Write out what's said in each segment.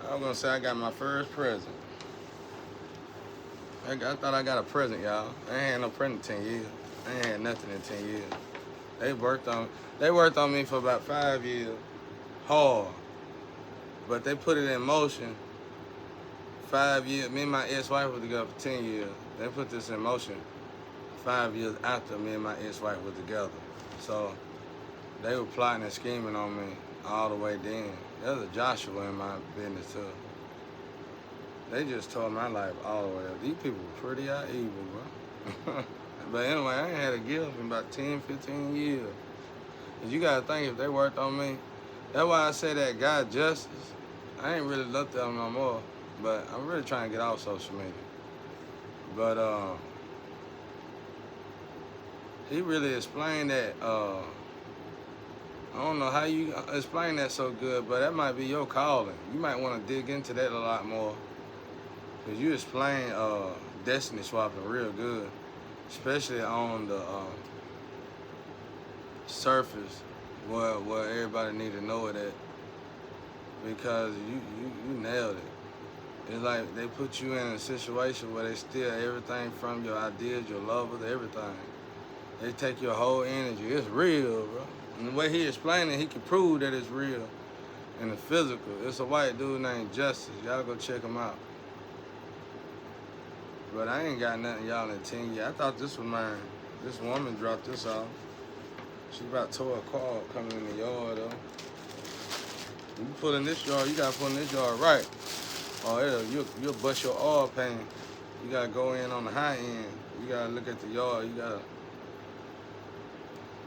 I was gonna say I got my first present. I thought I got a present, y'all. I ain't had no present in 10 years. I ain't had nothing in 10 years. They worked on me for about 5 years. Hard. But they put it in motion 5 years. Me and my ex-wife was together for 10 years. They put this in motion 5 years after me and my ex-wife was together. So they were plotting and scheming on me all the way then. There's a Joshua in my business too. They just tore my life all the way up. These people were pretty out evil, bro. But anyway, I ain't had a gift in about 10, 15 years. Cause you gotta think, if they worked on me, that's why I say that God justice. I ain't really looked at them no more, but I'm really trying to get off social media. But he really explained that. I don't know how you explain that so good, but that might be your calling. You might want to dig into that a lot more. Because you explain destiny swapping real good, especially on the surface where everybody need to know it at. Because you nailed it. It's like they put you in a situation where they steal everything from your ideas, your lovers, everything. They take your whole energy. It's real, bro. And the way he explained it, he can prove that it's real in the physical. It's a white dude named Justice. Y'all go check him out. But I ain't got nothing y'all in 10 years. I thought this was mine. This woman dropped this off. She about tore a car up coming in the yard, though. You pull in this yard, you gotta pull in this yard right. Or you'll bust your oil pan. You gotta go in on the high end. You gotta look at the yard. You gotta,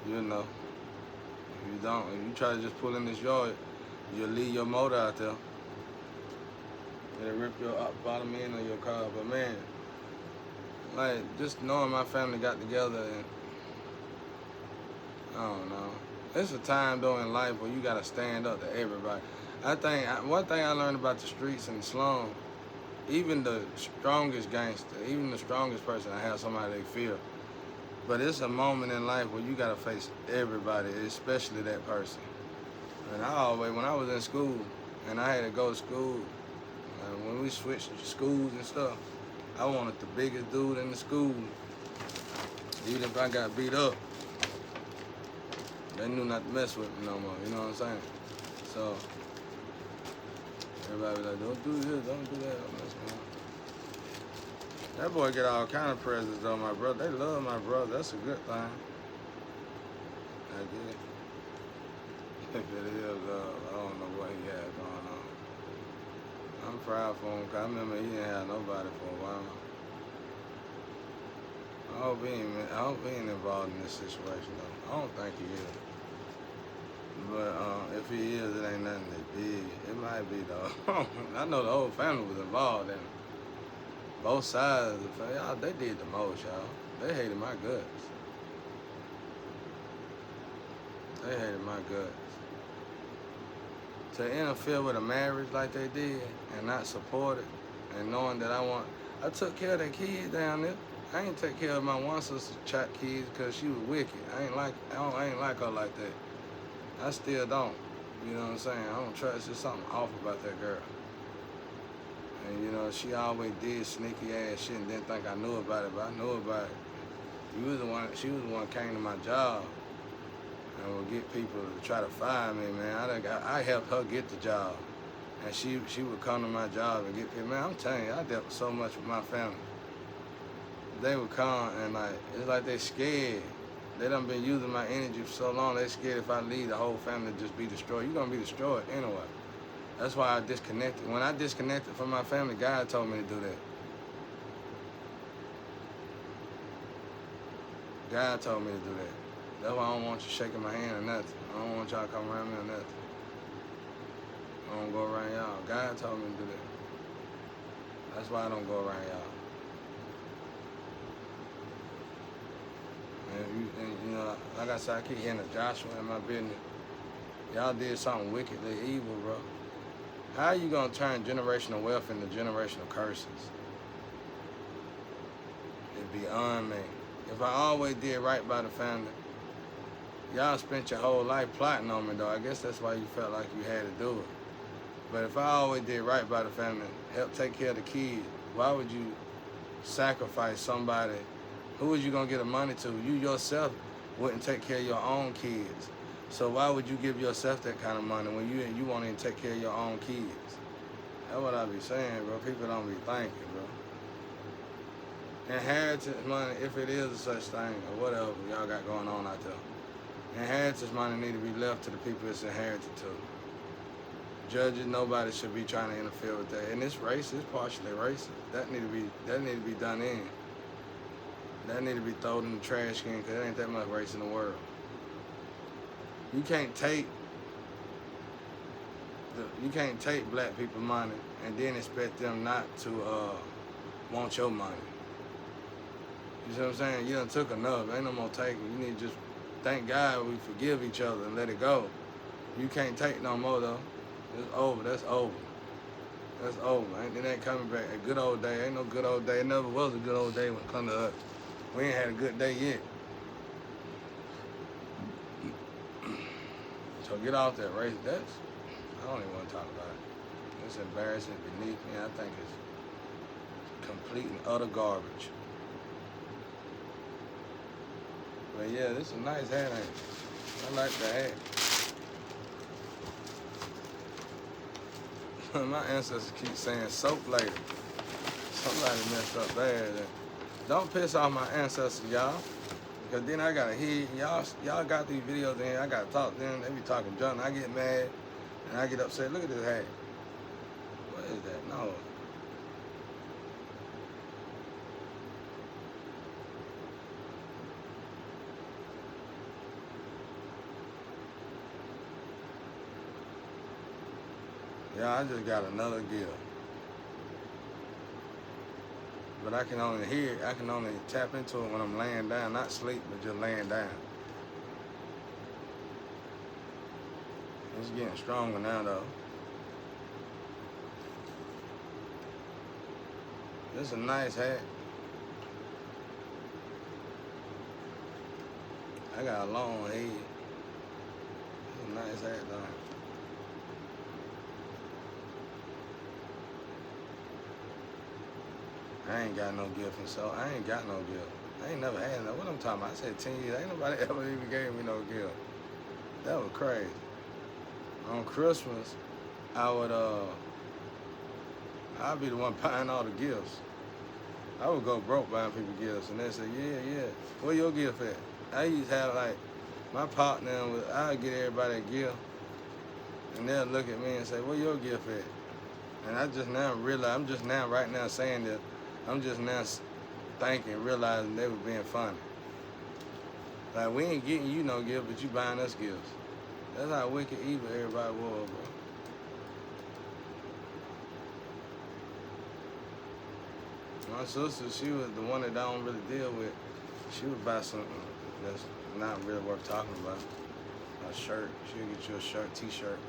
you know. If you don't, if you try to just pull in this yard, you'll leave your motor out there. It'll rip your bottom end of your car. But man, like, just knowing my family got together, and I don't know. It's a time though in life where you gotta stand up to everybody. I think one thing I learned about the streets and the slum, even the strongest gangster, even the strongest person, I have somebody they fear. But it's a moment in life where you gotta face everybody, especially that person. And I always, when I was in school, and I had to go to school, and when we switched schools and stuff, I wanted the biggest dude in the school. Even if I got beat up, they knew not to mess with me no more, you know what I'm saying? So, everybody was like, don't do this, don't do that, don't mess with me. That boy get all kind of presents though, my brother. They love my brother, that's a good thing. I get it. If it is, I don't know what he had going on. I'm proud for him, cause I remember he didn't have nobody for a while. I hope he ain't involved in this situation though. I don't think he is. But if he is, it ain't nothing that big. It might be though. I know the whole family was involved in it. Both sides of the family, y'all, they did the most, y'all. They hated my guts. They hated my guts. To interfere with a marriage like they did and not support it, and knowing that I took care of that kid down there. I ain't take care of my one sister's kids because she was wicked. I ain't like her like that. I still don't. You know what I'm saying? I don't trust. There's something off about that girl. And you know, she always did sneaky ass shit and didn't think I knew about it, but I knew about it. She was the one that came to my job and would get people to try to fire me, man. I helped her get the job. And she would come to my job and get people. Man, I'm telling you, I dealt with so much with my family. They would come and like, it's like they scared. They done been using my energy for so long, they scared if I leave, the whole family just be destroyed. You're gonna be destroyed anyway. That's why I disconnected. When I disconnected from my family, God told me to do that. God told me to do that. That's why I don't want you shaking my hand or nothing. I don't want y'all to come around me or nothing. I don't go around y'all. God told me to do that. That's why I don't go around y'all. And you know, like I said, I keep hearing the Joshua in my business. Y'all did something wickedly evil, bro. How are you gonna turn generational wealth into generational curses? It's beyond me. If I always did right by the family, y'all spent your whole life plotting on me though. I guess that's why you felt like you had to do it. But if I always did right by the family, help take care of the kids, why would you sacrifice somebody? Who was you gonna get the money to? You yourself wouldn't take care of your own kids. So why would you give yourself that kind of money when you won't even take care of your own kids? That's what I be saying, bro. People don't be thinking, bro. Inheritance money, if it is a such thing, or whatever y'all got going on out there. Inheritance money need to be left to the people it's inherited to. Judges, nobody should be trying to interfere with that. And it's racist, it's partially racist. That need to be done in. That need to be thrown in the trash can, because there ain't that much race in the world. You can't take black people money and then expect them not to want your money. You see what I'm saying? You done took enough. Ain't no more taking. You need to just thank God we forgive each other and let it go. You can't take no more though. It's over. That's over. That's over. It ain't coming back. A good old day. Ain't no good old day. It never was a good old day when it come to us. We ain't had a good day yet. So get off that race. I don't even want to talk about it. It's embarrassing beneath me. I think it's complete and utter garbage. But yeah, this is a nice hat, ain't it? I like the hat. My ancestors keep saying soap later. Somebody messed up bad. Don't piss off my ancestors, y'all. Because then I gotta hear y'all got these videos in here. I gotta talk to them. They be talking junk. I get mad and I get upset. Look at this hat. What is that? No. Yeah, I just got another gift. But I can only tap into it when I'm laying down, not sleep, but just laying down. It's getting stronger now though. This is a nice hat. I got a long head. It's a nice hat though. I ain't got no gift, and so I ain't got no gift. I ain't never had no. What I'm talking about? I said 10 years. Ain't nobody ever even gave me no gift. That was crazy. On Christmas, I'd be the one buying all the gifts. I would go broke buying people gifts, and they say, yeah, where your gift at? I used to have like my partner. I'd get everybody a gift, and they'll look at me and say, where your gift at? And I just now realize, I'm just now right now saying that. I'm just now thinking, realizing they were being funny. Like, we ain't getting you no gift, but you buying us gifts. That's how wicked evil everybody was, bro. My sister, she was the one that I don't really deal with. She would buy something that's not really worth talking about. A shirt. She'll get you a shirt, t-shirt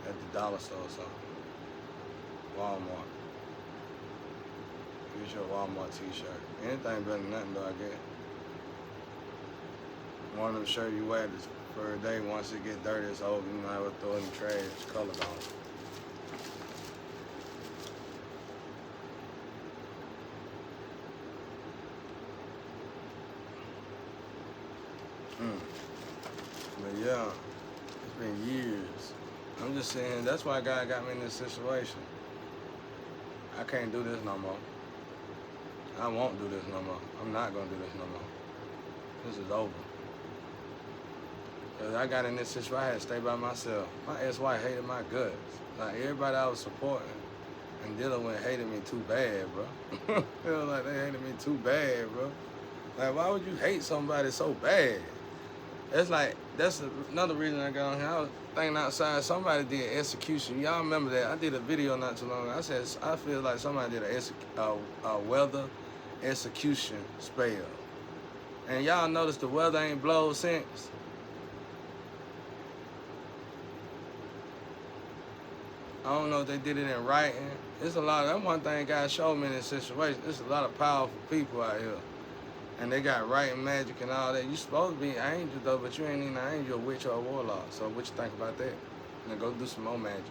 at the dollar store or something. Walmart. Get you a Walmart t-shirt. Anything better than nothing though, I guess. One of them shirts you wear this for a day, once it get dirty, it's over. You might as well throw it in the trash, it's color gone. But yeah, it's been years. I'm just saying, that's why God got me in this situation. I can't do this no more. I won't do this no more. I'm not gonna do this no more. This is over. Cause I got in this situation, I had to stay by myself. My ex-wife hated my guts. Like, everybody I was supporting and dealing with hated me too bad, bro. It was like they hated me too bad, bro. Like, why would you hate somebody so bad? It's like, that's another reason I got on here. I was thinking outside, somebody did execution. Y'all remember that? I did a video not too long ago. I said, I feel like somebody did a weather execution spell. And y'all notice the weather ain't blowed since. I don't know if they did it in writing. It's a lot. That's one thing God showed me in this situation. There's a lot of powerful people out here. And they got writing magic and all that. You supposed to be an angel though, but you ain't even an angel, a witch, or a warlock. So what you think about that? Now go do some more magic.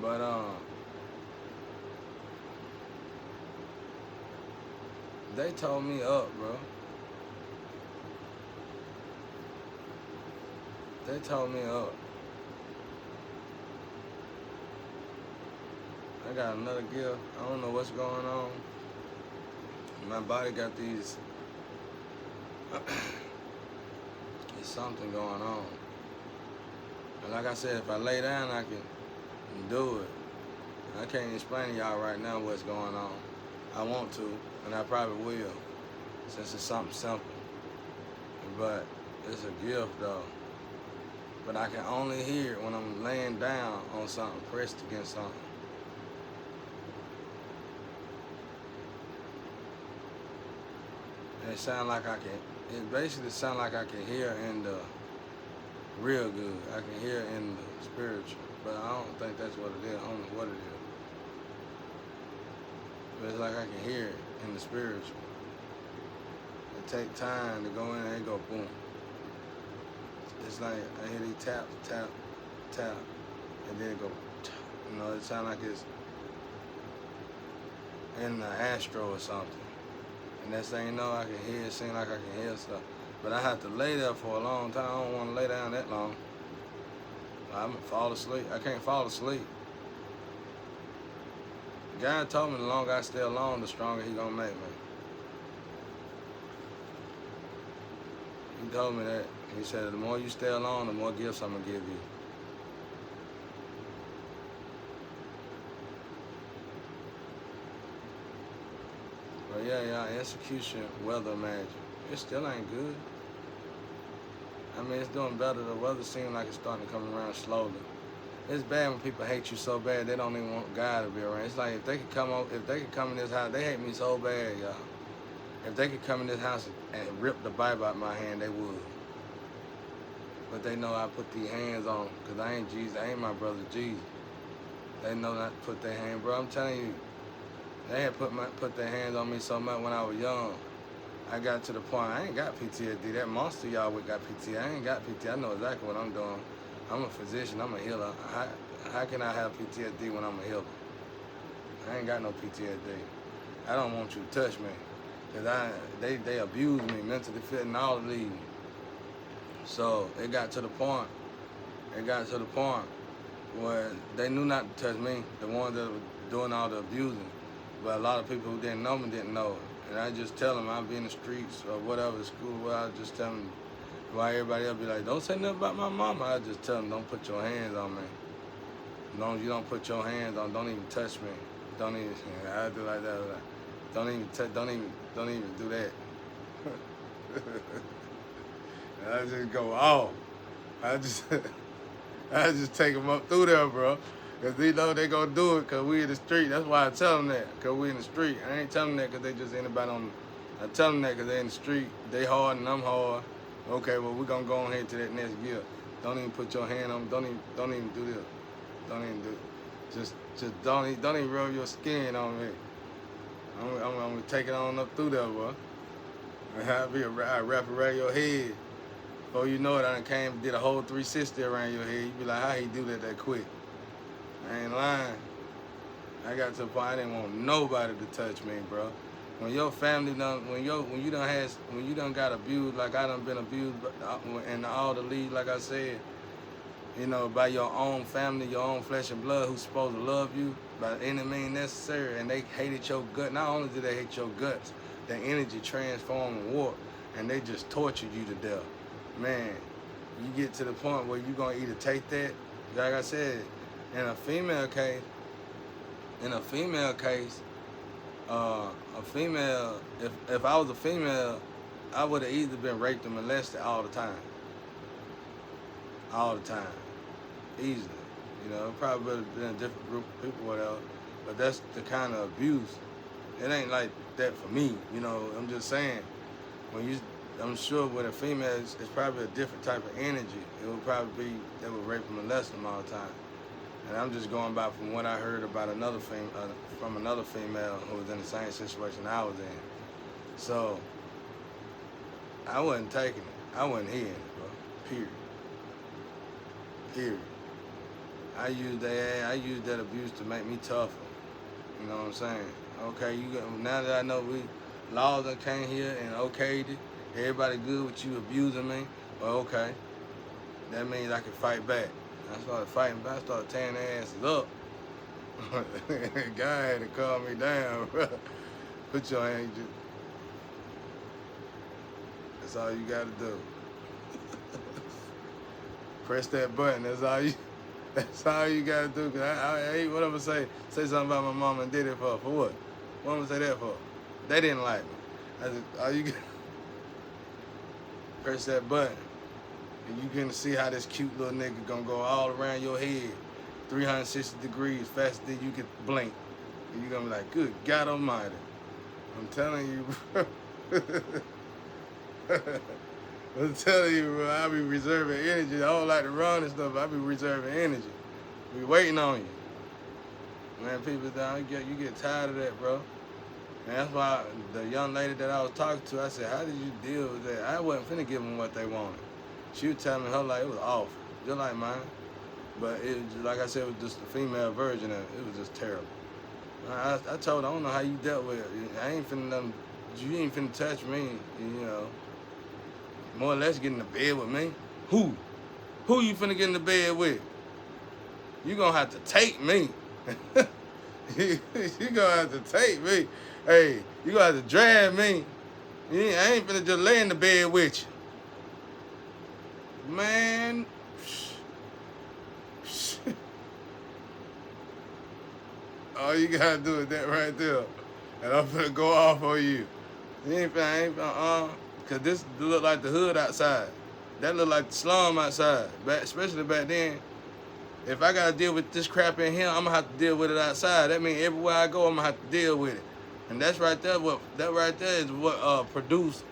But they told me up, bro. They told me up. I got another gift. I don't know what's going on. My body got these. There's something going on. And like I said, if I lay down, I can do it. I can't explain to y'all right now what's going on. I want to, and I probably will, since it's something simple. But it's a gift, though. But I can only hear it when I'm laying down on something, pressed against something. It sound like I can. It basically sound like I can hear in the real good. I can hear in the spiritual, but I don't think that's what it is. I don't know what it is. But it's like I can hear it in the spiritual. It take time to go in and it go boom. It's like I hear these tap, tap, tap, and then it go. You know, it sound like it's in the astro or something. And next thing you know, I can hear it, seem like I can hear stuff. But I have to lay there for a long time. I don't want to lay down that long. I'm gonna fall asleep. I can't fall asleep. God told me the longer I stay alone, the stronger he gonna make me. He told me that. He said, the more you stay alone, the more gifts I'm gonna give you. But yeah, execution, weather magic. It still ain't good. I mean, it's doing better. The weather seems like it's starting to come around slowly. It's bad when people hate you so bad they don't even want God to be around. It's like if they could come in this house, they hate me so bad, y'all. If they could come in this house and rip the Bible out my hand, they would. But they know I put these hands on them, because I ain't Jesus. I ain't my brother Jesus. They know not to put their hand. Bro, I'm telling you, they had put their hands on me so much when I was young. I got to the point, I ain't got PTSD. That monster y'all with got PTSD. I ain't got PTSD. I know exactly what I'm doing. I'm a physician. I'm a healer. How can I have PTSD when I'm a healer? I ain't got no PTSD. I don't want you to touch me. Because they abused me mentally, physically, and all the leading. So it got to the point where they knew not to touch me, the ones that were doing all the abusing. But a lot of people who didn't know me didn't know it. And I just tell them I'll be in the streets or whatever, school, where I just tell them, why everybody else be like, don't say nothing about my mama. I just tell them, don't put your hands on me. No, you don't put your hands on, don't even touch me. Don't even, I do like that. Don't even do that. And I just go off. I just take them up through there, bro. Because they know they gonna do it because we in the street. That's why I tell them that, because we in the street. I ain't telling them that because they just anybody on. I tell them that because they in the street. They hard and I'm hard. Okay, well, we're gonna go on here to that next gear. Don't even put your hand on, don't even do this. Don't even do it. Just don't even rub your skin on me. I'm gonna take it on up through there, bro. I wrap it around your head. Before you know it, I done came and did a whole 360 around your head. You be like, how he do that quick? I ain't lying. I got to the point I didn't want nobody to touch me, bro. When your family done, when you done got abused, like I done been abused in all the league, like I said, you know, by your own family, your own flesh and blood, who's supposed to love you by any means necessary, and they hated your gut. Not only did they hate your guts, their energy transformed and warped, and they just tortured you to death. Man, you get to the point where you're gonna either take that, like I said, in a female case, if I was a female, I would have either been raped or molested all the time. All the time. Easily. You know, it probably would have been a different group of people, whatever. But that's the kind of abuse. It ain't like that for me, you know. I'm just saying, I'm sure with a female, it's probably a different type of energy. It would probably be they would rape and molest them all the time. And I'm just going by from what I heard about from another female who was in the same situation I was in. So I wasn't taking it. I wasn't hearing it, bro. Period. I use that abuse to make me tougher. You know what I'm saying? Okay, now that I know laws that came here and okayed it, everybody good with you abusing me. Well, okay, that means I can fight back. I started fighting back. I started tearing their asses up. Guy had to calm me down, bro. Put your hand. That's all you gotta do. Press that button. That's all you. That's all you gotta do. Cause I hate what I'm gonna say. Say something about my mama and did it for. For what? What I'm gonna say that for? They didn't like me. I said, all you got. Press that button. And you gonna see how this cute little nigga gonna go all around your head, 360 degrees, faster than you could blink. And you gonna be like, good God Almighty. I'm telling you, bro. I'm telling you, bro, I be reserving energy. I don't like to run and stuff, but I be reserving energy. We waiting on you. Man, people down, you get tired of that, bro. And that's why the young lady that I was talking to, I said, how did you deal with that? I wasn't finna give them what they wanted. She was telling me her life, it was awful, just like mine. But it was, like I said, it was just the female version of it. It was just terrible. I told her, I don't know how you dealt with it. I ain't finna, you ain't finna touch me, you know. More or less get in the bed with me. Who? Who you finna get in the bed with? You gonna have to take me. You gonna have to take me. Hey, you gonna have to drag me. I ain't finna just lay in the bed with you. Man. All you gotta do is that right there. And I'm finna go off on you. Cause this look like the hood outside. That look like the slum outside. Especially back then. If I gotta deal with this crap in here, I'm gonna have to deal with it outside. That means everywhere I go, I'm gonna have to deal with it. And that's right there. That right there is what produced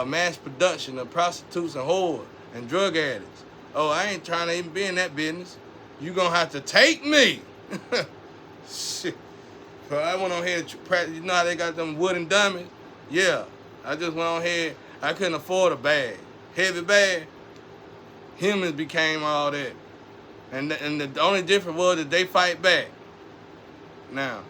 mass production of prostitutes and whores and drug addicts. Oh, I ain't trying to even be in that business. You gonna have to take me. Shit. So I went on here and practice. You know how they got them wooden dummies? Yeah. I just went on here. I couldn't afford a bag. Heavy bag. Humans became all that. And the only difference was that they fight back. Now,